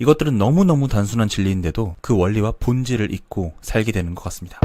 이것들은 너무너무 단순한 진리인데도 그 원리와 본질을 잊고 살게 되는 것 같습니다.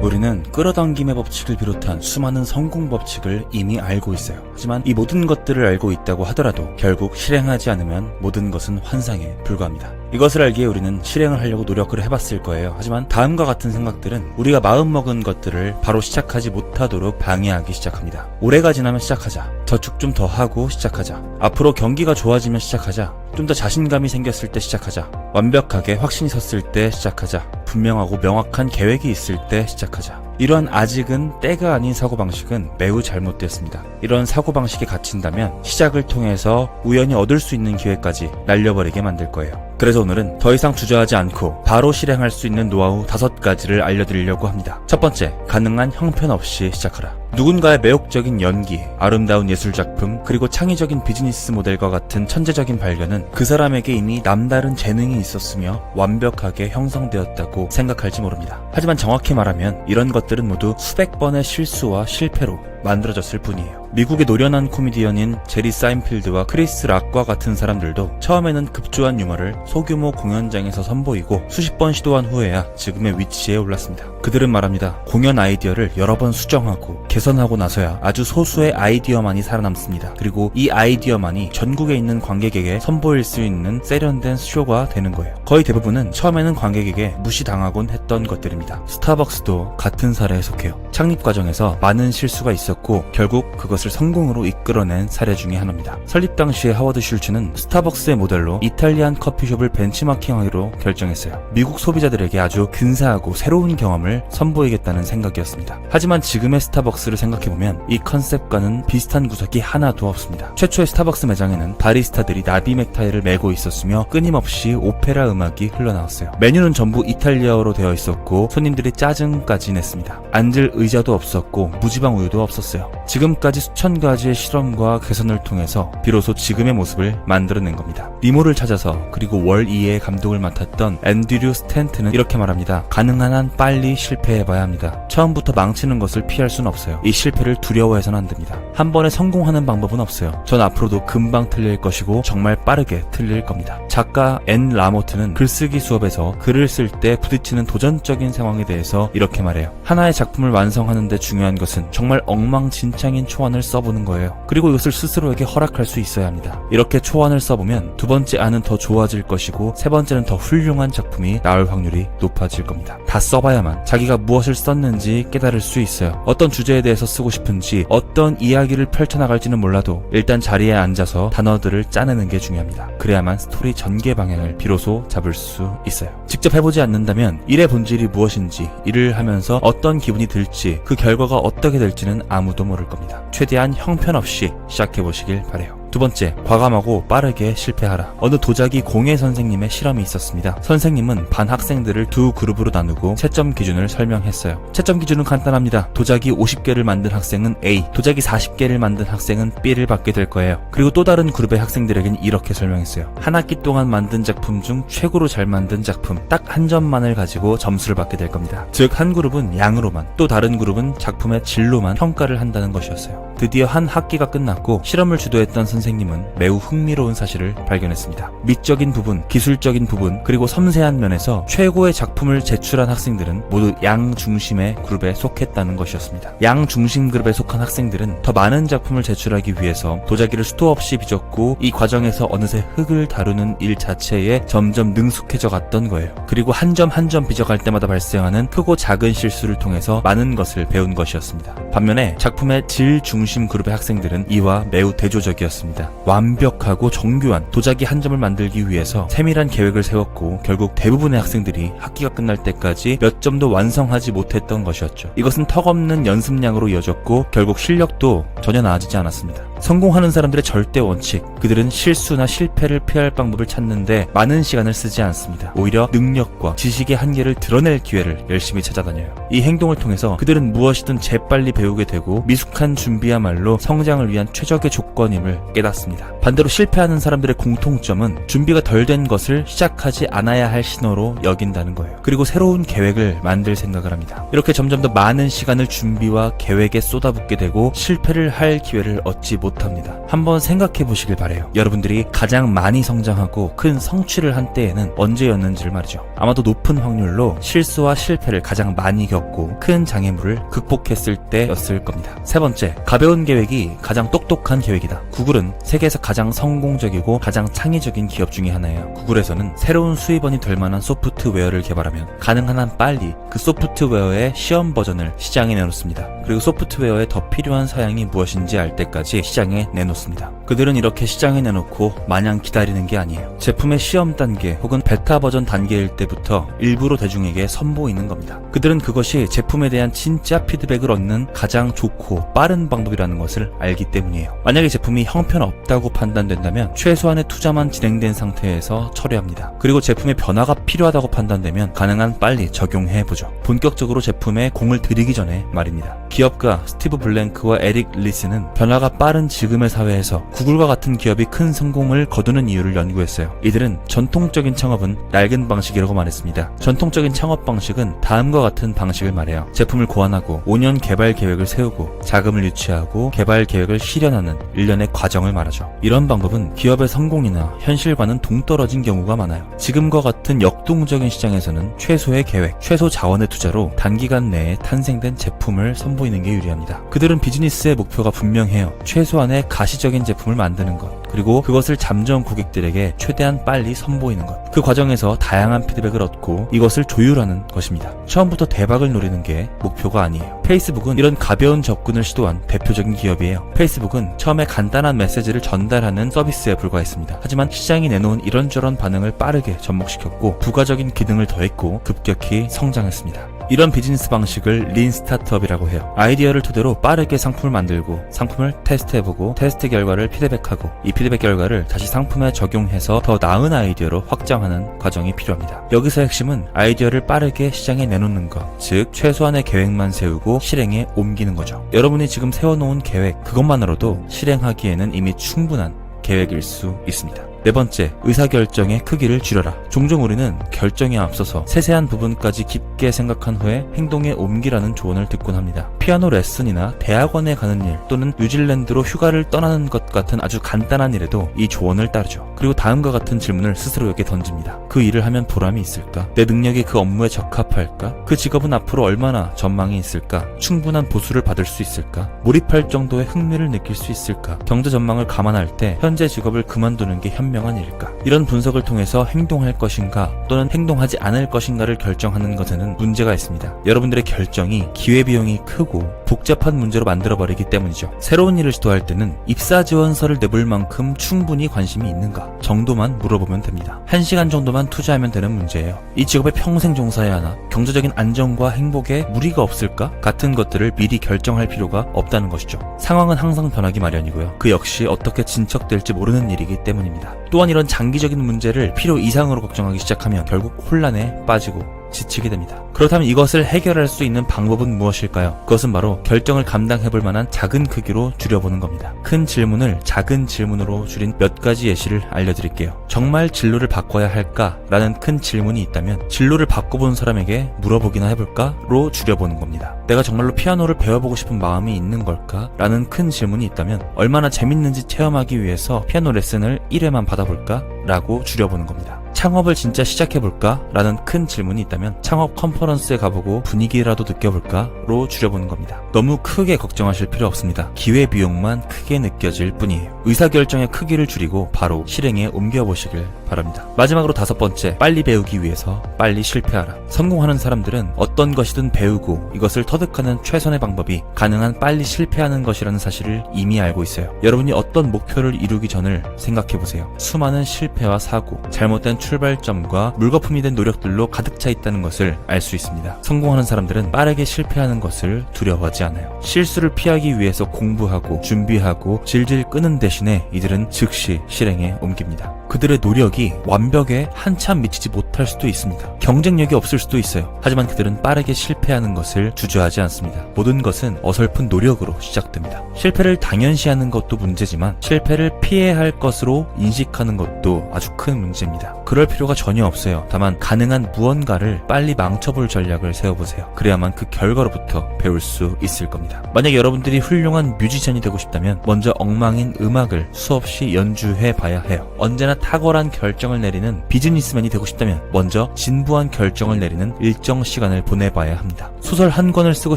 우리는 끌어당김의 법칙을 비롯한 수많은 성공 법칙을 이미 알고 있어요. 하지만 이 모든 것들을 알고 있다고 하더라도 결국 실행하지 않으면 모든 것은 환상에 불과합니다. 이것을 알기에 우리는 실행을 하려고 노력을 해봤을 거예요. 하지만 다음과 같은 생각들은 우리가 마음먹은 것들을 바로 시작하지 못하도록 방해하기 시작합니다. 올해가 지나면 시작하자. 저축 좀 더 하고 시작하자. 앞으로 경기가 좋아지면 시작하자. 좀 더 자신감이 생겼을 때 시작하자. 완벽하게 확신이 섰을 때 시작하자. 분명하고 명확한 계획이 있을 때 시작하자. 이러한 아직은 때가 아닌 사고방식은 매우 잘못되었습니다. 이런 사고방식에 갇힌다면 시작을 통해서 우연히 얻을 수 있는 기회까지 날려버리게 만들 거예요. 그래서 오늘은 더 이상 주저하지 않고 바로 실행할 수 있는 노하우 5가지를 알려드리려고 합니다. 첫 번째, 가능한 형편없이 시작하라. 누군가의 매혹적인 연기, 아름다운 예술작품, 그리고 창의적인 비즈니스 모델과 같은 천재적인 발견은 그 사람에게 이미 남다른 재능이 있었으며 완벽하게 형성되었다고 생각할지 모릅니다. 하지만 정확히 말하면 이런 것들은 모두 수백 번의 실수와 실패로 만들어졌을 뿐이에요. 미국의 노련한 코미디언인 제리 사인필드와 크리스 락과 같은 사람들도 처음에는 급조한 유머를 소규모 공연장에서 선보이고 수십 번 시도한 후에야 지금의 위치에 올랐습니다. 그들은 말합니다. 공연 아이디어를 여러 번 수정하고 개선하고 나서야 아주 소수의 아이디어만이 살아남습니다. 그리고 이 아이디어만이 전국에 있는 관객에게 선보일 수 있는 세련된 쇼가 되는 거예요. 거의 대부분은 처음에는 관객에게 무시당하곤 했던 것들입니다. 스타벅스도 같은 사례에 속해요. 창립 과정에서 많은 실수가 있었고 결국 그것을 성공으로 이끌어낸 사례 중에 하나입니다. 설립 당시에 하워드 슐츠는 스타벅스의 모델로 이탈리안 커피숍을 벤치마킹하기로 결정했어요. 미국 소비자들에게 아주 근사하고 새로운 경험을 선보이겠다는 생각이었습니다. 하지만 지금의 스타벅스를 생각해보면 이 컨셉과는 비슷한 구석이 하나도 없습니다. 최초의 스타벅스 매장에는 바리스타들이 나비 넥타이를 메고 있었으며 끊임없이 오페라 음악이 흘러나왔어요. 메뉴는 전부 이탈리아어로 되어 있었고 손님들이 짜증까지 냈습니다. 앉을 의자도 없었고 무지방 우유도 없었어요. 지금까지 수천 가지의 실험과 개선을 통해서 비로소 지금의 모습을 만들어낸 겁니다. 니모를 찾아서 그리고 월 2의 감독을 맡았던 앤드류 스탠트는 이렇게 말합니다. 가능한 한 빨리 실패해봐야 합니다. 처음부터 망치는 것을 피할 수는 없어요. 이 실패를 두려워해서는 안 됩니다. 한 번에 성공하는 방법은 없어요. 전 앞으로도 금방 틀릴 것이고 정말 빠르게 틀릴 겁니다. 작가 앤 라모트는 글쓰기 수업에서 글을 쓸 때 부딪히는 도전적인 상황에 대해서 이렇게 말해요. 하나의 작품을 완성하는 데 중요한 것은 정말 엉망진창인 초안을 써보는 거예요. 그리고 이것을 스스로에게 허락할 수 있어야 합니다. 이렇게 초안을 써보면 두 번째 안은 더 좋아질 것이고 세 번째는 더 훌륭한 작품이 나올 확률이 높아질 겁니다. 다 써봐야만 자기가 무엇을 썼는지 깨달을 수 있어요. 어떤 주제에 대해서 쓰고 싶은지 어떤 이야기를 펼쳐나갈지는 몰라도 일단 자리에 앉아서 단어들을 짜내는 게 중요합니다. 그래야만 스토리 전개 방향을 비로소 잡을 수 있어요. 직접 해보지 않는다면 일의 본질이 무엇인지, 일을 하면서 어떤 기분이 들지, 그 결과가 어떻게 될지는 아무도 모를 겁니다. 최대한 형편없이 시작해보시길 바래요. 두 번째, 과감하고 빠르게 실패하라. 어느 도자기 공예 선생님의 실험이 있었습니다. 선생님은 반 학생들을 두 그룹으로 나누고 채점 기준을 설명했어요. 채점 기준은 간단합니다. 도자기 50개를 만든 학생은 A, 도자기 40개를 만든 학생은 B를 받게 될 거예요. 그리고 또 다른 그룹의 학생들에겐 이렇게 설명했어요. 한 학기 동안 만든 작품 중 최고로 잘 만든 작품 딱 한 점만을 가지고 점수를 받게 될 겁니다. 즉 한 그룹은 양으로만, 또 다른 그룹은 작품의 질로만 평가를 한다는 것이었어요. 드디어 한 학기가 끝났고 실험을 주도했던 선생님은 매우 흥미로운 사실을 발견했습니다. 미적인 부분, 기술적인 부분, 그리고 섬세한 면에서 최고의 작품을 제출한 학생들은 모두 양 중심의 그룹에 속했다는 것이었습니다. 양 중심 그룹에 속한 학생들은 더 많은 작품을 제출하기 위해서 도자기를 수도 없이 빚었고 이 과정에서 어느새 흙을 다루는 일 자체에 점점 능숙해져 갔던 거예요. 그리고 한 점 한 점 빚어갈 때마다 발생하는 크고 작은 실수를 통해서 많은 것을 배운 것이었습니다. 반면에 작품의 질 중심 그룹의 학생들은 이와 매우 대조적이었습니다. 완벽하고 정교한 도자기 한 점을 만들기 위해서 세밀한 계획을 세웠고 결국 대부분의 학생들이 학기가 끝날 때까지 몇 점도 완성하지 못했던 것이었죠. 이것은 턱없는 연습량으로 이어졌고 결국 실력도 전혀 나아지지 않았습니다. 성공하는 사람들의 절대 원칙, 그들은 실수나 실패를 피할 방법을 찾는데 많은 시간을 쓰지 않습니다. 오히려 능력과 지식의 한계를 드러낼 기회를 열심히 찾아다녀요. 이 행동을 통해서 그들은 무엇이든 재빨리 배우게 되고 미숙한 준비야말로 성장을 위한 최적의 조건임을 깨닫게 깨닫습니다. 반대로 실패하는 사람들의 공통점은 준비가 덜 된 것을 시작하지 않아야 할 신호로 여긴다는 거예요. 그리고 새로운 계획을 만들 생각을 합니다. 이렇게 점점 더 많은 시간을 준비와 계획에 쏟아붓게 되고 실패를 할 기회를 얻지 못합니다. 한번 생각해 보시길 바래요. 여러분들이 가장 많이 성장하고 큰 성취를 한 때에는 언제였는지를 말이죠. 아마도 높은 확률로 실수와 실패를 가장 많이 겪고 큰 장애물을 극복했을 때였을 겁니다. 세 번째, 가벼운 계획이 가장 똑똑한 계획이다. 구글은 세계에서 가장 성공적이고 가장 창의적인 기업 중에 하나예요. 구글에서는 새로운 수입원이 될 만한 소프트웨어를 개발하면 가능한 한 빨리 그 소프트웨어의 시험 버전을 시장에 내놓습니다. 그리고 소프트웨어에 더 필요한 사양이 무엇인지 알 때까지 시장에 내놓습니다. 그들은 이렇게 시장에 내놓고 마냥 기다리는 게 아니에요. 제품의 시험 단계 혹은 베타 버전 단계일 때부터 일부러 대중에게 선보이는 겁니다. 그들은 그것이 제품에 대한 진짜 피드백을 얻는 가장 좋고 빠른 방법이라는 것을 알기 때문이에요. 만약에 제품이 형편없다고 판단된다면 최소한의 투자만 진행된 상태에서 철회합니다. 그리고 제품의 변화가 필요하다고 판단되면 가능한 빨리 적용해보죠. 본격적으로 제품에 공을 들이기 전에 말입니다. 기업가 스티브 블랭크와 에릭 리스는 변화가 빠른 지금의 사회에서 구글과 같은 기업이 큰 성공을 거두는 이유를 연구했어요. 이들은 전통적인 창업은 낡은 방식이라고 말했습니다. 전통적인 창업 방식은 다음과 같은 방식을 말해요. 제품을 고안하고 5년 개발 계획을 세우고 자금을 유치하고 개발 계획을 실현하는 일련의 과정을 말하죠. 이런 방법은 기업의 성공이나 현실과는 동떨어진 경우가 많아요. 지금과 같은 역동적인 시장에서는 최소의 계획, 최소 자원의 투자로 단기간 내에 탄생된 제품을 선보이는 게 유리합니다. 그들은 비즈니스의 목표가 분명해요. 최소한의 가시적인 제품을 만드는 것, 그리고 그것을 잠정 고객들에게 최대한 빨리 선보이는 것. 그 과정에서 다양한 피드백을 얻고 이것을 조율하는 것입니다. 처음부터 대박을 노리는 게 목표가 아니에요. 페이스북은 이런 가벼운 접근을 시도한 대표적인 기업이에요. 페이스북은 처음에 간단한 메시지를 전달하는 서비스에 불과했습니다. 하지만 시장이 내놓은 이런저런 반응을 빠르게 접목시켰고 부가적인 기능을 더했고 급격히 성장했습니다. 이런 비즈니스 방식을 린 스타트업이라고 해요. 아이디어를 토대로 빠르게 상품을 만들고 상품을 테스트해보고 테스트 결과를 피드백하고 이 피드백 결과를 다시 상품에 적용해서 더 나은 아이디어로 확장하는 과정이 필요합니다. 여기서 핵심은 아이디어를 빠르게 시장에 내놓는 것, 즉 최소한의 계획만 세우고 실행에 옮기는 거죠. 여러분이 지금 세워놓은 계획, 그것만으로도 실행하기에는 이미 충분한 계획일 수 있습니다. 네 번째, 의사결정의 크기를 줄여라. 종종 우리는 결정에 앞서서 세세한 부분까지 깊게 생각한 후에 행동에 옮기라는 조언을 듣곤 합니다. 피아노 레슨이나 대학원에 가는 일 또는 뉴질랜드로 휴가를 떠나는 것 같은 아주 간단한 일에도 이 조언을 따르죠. 그리고 다음과 같은 질문을 스스로에게 던집니다. 그 일을 하면 보람이 있을까? 내 능력이 그 업무에 적합할까? 그 직업은 앞으로 얼마나 전망이 있을까? 충분한 보수를 받을 수 있을까? 몰입할 정도의 흥미를 느낄 수 있을까? 경제 전망을 감안할 때 현재 직업을 그만두는 게 현명한 일일까? 이런 분석을 통해서 행동할 것인가 또는 행동하지 않을 것인가를 결정하는 것에는 문제가 있습니다. 여러분들의 결정이 기회비용이 크고 복잡한 문제로 만들어버리기 때문이죠. 새로운 일을 시도할 때는 입사 지원서를 내볼 만큼 충분히 관심이 있는가 정도만 물어보면 됩니다. 1시간 정도만 투자하면 되는 문제예요. 이 직업에 평생 종사해야 하나? 경제적인 안정과 행복에 무리가 없을까? 같은 것들을 미리 결정할 필요가 없다는 것이죠. 상황은 항상 변하기 마련이고요. 그 역시 어떻게 진척될지 모르는 일이기 때문입니다. 또한 이런 장기적인 문제를 필요 이상으로 걱정하기 시작하면 결국 혼란에 빠지고 지치게 됩니다. 그렇다면 이것을 해결할 수 있는 방법은 무엇일까요? 그것은 바로 결정을 감당해볼 만한 작은 크기로 줄여보는 겁니다. 큰 질문을 작은 질문으로 줄인 몇 가지 예시를 알려드릴게요. 정말 진로를 바꿔야 할까? 라는 큰 질문이 있다면 진로를 바꿔본 사람에게 물어보기나 해볼까?로 줄여보는 겁니다. 내가 정말로 피아노를 배워보고 싶은 마음이 있는 걸까? 라는 큰 질문이 있다면 얼마나 재밌는지 체험하기 위해서 피아노 레슨을 1회만 받아볼까? 라고 줄여보는 겁니다. 창업을 진짜 시작해볼까? 라는 큰 질문이 있다면 창업 컨퍼런스에 가보고 분위기라도 느껴볼까? 로 줄여보는 겁니다. 너무 크게 걱정하실 필요 없습니다. 기회비용만 크게 느껴질 뿐이에요. 의사결정의 크기를 줄이고 바로 실행에 옮겨보시길 바랍니다. 마지막으로 5번째, 빨리 배우기 위해서 빨리 실패하라. 성공하는 사람들은 어떤 것이든 배우고 이것을 터득하는 최선의 방법이 가능한 빨리 실패하는 것이라는 사실을 이미 알고 있어요. 여러분이 어떤 목표를 이루기 전을 생각해보세요. 수많은 실패와 사고, 잘못된 출발점과 물거품이 된 노력들로 가득 차 있다는 것을 알 수 있습니다. 성공하는 사람들은 빠르게 실패하는 것을 두려워하지 않아요. 실수를 피하기 위해서 공부하고 준비하고 질질 끄는 대신에 이들은 즉시 실행에 옮깁니다. 그들의 노력이 완벽에 한참 미치지 못할 수도 있습니다. 경쟁력이 없을 수도 있어요. 하지만 그들은 빠르게 실패하는 것을 주저하지 않습니다. 모든 것은 어설픈 노력으로 시작됩니다. 실패를 당연시하는 것도 문제지만 실패를 피해야 할 것으로 인식하는 것도 아주 큰 문제입니다. 그럴 필요가 전혀 없어요. 다만 가능한 무언가를 빨리 망쳐볼 전략을 세워보세요. 그래야만 그 결과로부터 배울 수 있을 겁니다. 만약 여러분들이 훌륭한 뮤지션이 되고 싶다면 먼저 엉망인 음악을 수없이 연주해 봐야 해요. 언제나 탁월한 결정을 내리는 비즈니스맨이 되고 싶다면 먼저 진부한 결정을 내리는 일정 시간을 보내봐야 합니다. 소설 한 권을 쓰고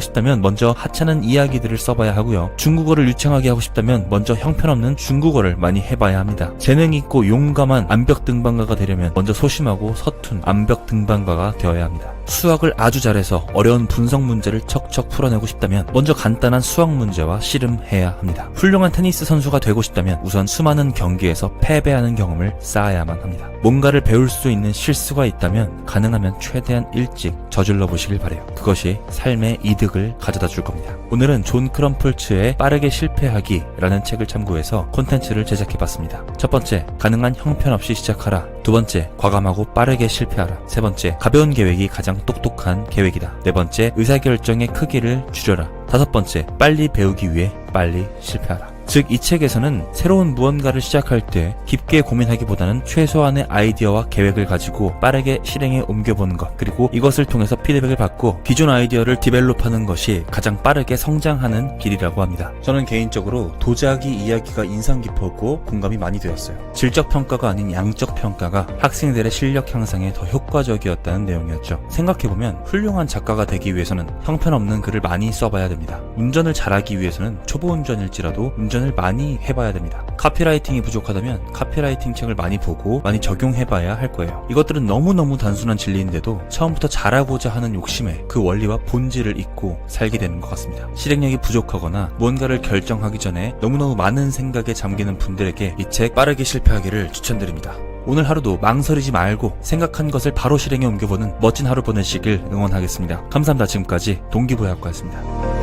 싶다면 먼저 하찮은 이야기들을 써봐야 하고요. 중국어를 유창하게 하고 싶다면 먼저 형편없는 중국어를 많이 해봐야 합니다. 재능 있고 용감한 암벽 등반가가 되려면 먼저 소심하고 서툰 암벽 등반가가 되어야 합니다. 수학을 아주 잘해서 어려운 분석 문제를 척척 풀어내고 싶다면 먼저 간단한 수학 문제와 씨름해야 합니다. 훌륭한 테니스 선수가 되고 싶다면 우선 수많은 경기에서 패배하는 경험을 쌓아야만 합니다. 뭔가를 배울 수 있는 실수가 있다면 가능하면 최대한 일찍 저질러 보시길 바래요. 그것이 삶의 이득을 가져다 줄 겁니다. 오늘은 존 크럼플츠의 빠르게 실패하기라는 책을 참고해서 콘텐츠를 제작해봤습니다. 첫 번째, 가능한 형편없이 시작하라. 두 번째, 과감하고 빠르게 실패하라. 세 번째, 가벼운 계획이 가장 똑똑한 계획이다. 네 번째, 의사결정의 크기를 줄여라. 다섯 번째, 빨리 배우기 위해 빨리 실패하라. 즉, 이 책에서는 새로운 무언가를 시작할 때 깊게 고민하기보다는 최소한의 아이디어와 계획을 가지고 빠르게 실행에 옮겨보는 것, 그리고 이것을 통해서 피드백을 받고 기존 아이디어를 디벨롭하는 것이 가장 빠르게 성장하는 길이라고 합니다. 저는 개인적으로 도자기 이야기가 인상 깊었고 공감이 많이 되었어요. 질적 평가가 아닌 양적 평가가 학생들의 실력 향상에 더 효과적이었다는 내용이었죠. 생각해보면 훌륭한 작가가 되기 위해서는 형편없는 글을 많이 써봐야 됩니다. 운전을 잘하기 위해서는 초보 운전일지라도 운전을 많이 해봐야 됩니다. 카피라이팅이 부족하다면 카피라이팅 책을 많이 보고 많이 적용해봐야 할 거예요. 이것들은 너무너무 단순한 진리인데도 처음부터 잘하고자 하는 욕심에 그 원리와 본질을 잊고 살게 되는 것 같습니다. 실행력이 부족하거나 무언가를 결정하기 전에 너무너무 많은 생각에 잠기는 분들에게 이 책 빠르게 실패하기를 추천드립니다. 오늘 하루도 망설이지 말고 생각한 것을 바로 실행에 옮겨보는 멋진 하루 보내시길 응원하겠습니다. 감사합니다. 지금까지 동기부여학과였습니다.